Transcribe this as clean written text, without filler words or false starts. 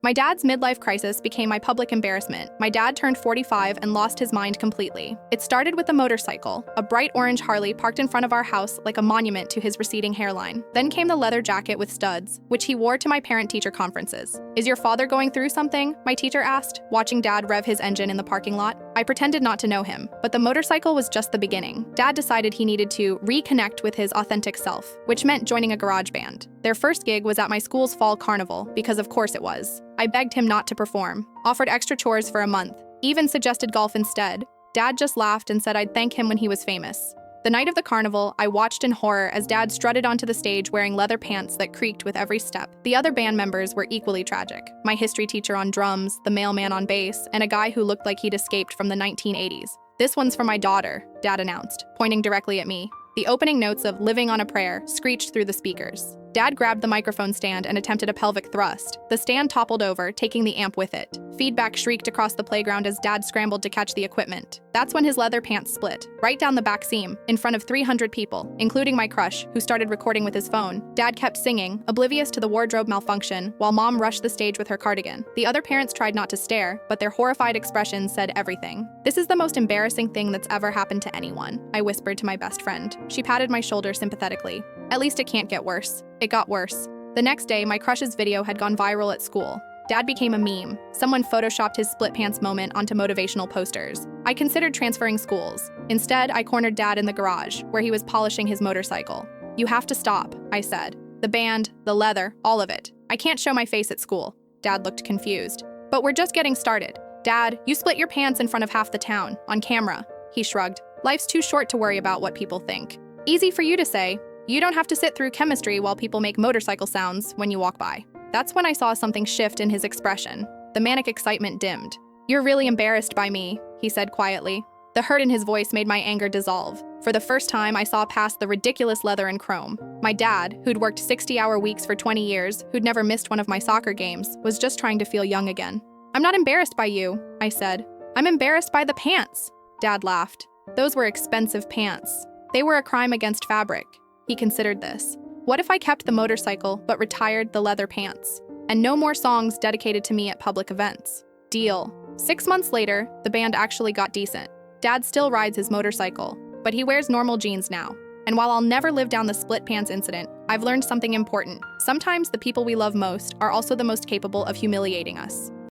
My dad's midlife crisis became my public embarrassment. My dad turned 45 and lost his mind completely. It started with a motorcycle, a bright orange Harley parked in front of our house like a monument to his receding hairline. Then came the leather jacket with studs, which he wore to my parent-teacher conferences. "Is your father going through something?" my teacher asked, watching Dad rev his engine in the parking lot. I pretended not to know him, but the motorcycle was just the beginning. Dad decided he needed to reconnect with his authentic self, which meant joining a garage band. Their first gig was at my school's fall carnival, because of course it was. I begged him not to perform, offered extra chores for a month, even suggested golf instead. Dad just laughed and said I'd thank him when he was famous. The night of the carnival, I watched in horror as Dad strutted onto the stage wearing leather pants that creaked with every step. The other band members were equally tragic. My history teacher on drums, the mailman on bass, and a guy who looked like he'd escaped from the 1980s. "This one's for my daughter," Dad announced, pointing directly at me. The opening notes of "Living on a Prayer" screeched through the speakers. Dad grabbed the microphone stand and attempted a pelvic thrust. The stand toppled over, taking the amp with it. Feedback shrieked across the playground as Dad scrambled to catch the equipment. That's when his leather pants split, right down the back seam, in front of 300 people, including my crush, who started recording with his phone. Dad kept singing, oblivious to the wardrobe malfunction, while Mom rushed the stage with her cardigan. The other parents tried not to stare, but their horrified expressions said everything. "This is the most embarrassing thing that's ever happened to anyone," I whispered to my best friend. She patted my shoulder sympathetically. "At least it can't get worse." It got worse. The next day, my crush's video had gone viral at school. Dad became a meme. Someone photoshopped his split pants moment onto motivational posters. I considered transferring schools. Instead, I cornered Dad in the garage, where he was polishing his motorcycle. "You have to stop," I said. "The band, the leather, all of it. I can't show my face at school." Dad looked confused. "But we're just getting started." "Dad, you split your pants in front of half the town, on camera." He shrugged. "Life's too short to worry about what people think." "Easy for you to say. You don't have to sit through chemistry while people make motorcycle sounds when you walk by." That's when I saw something shift in his expression. The manic excitement dimmed. "You're really embarrassed by me," he said quietly. The hurt in his voice made my anger dissolve. For the first time, I saw past the ridiculous leather and chrome. My dad, who'd worked 60-hour weeks for 20 years, who'd never missed one of my soccer games, was just trying to feel young again. "I'm not embarrassed by you," I said. "I'm embarrassed by the pants." Dad laughed. "Those were expensive pants. They were a crime against fabric." He considered this. "What if I kept the motorcycle but retired the leather pants? And no more songs dedicated to me at public events." Deal. 6 months later, the band actually got decent. Dad still rides his motorcycle, but he wears normal jeans now. And while I'll never live down the split pants incident, I've learned something important. Sometimes the people we love most are also the most capable of humiliating us.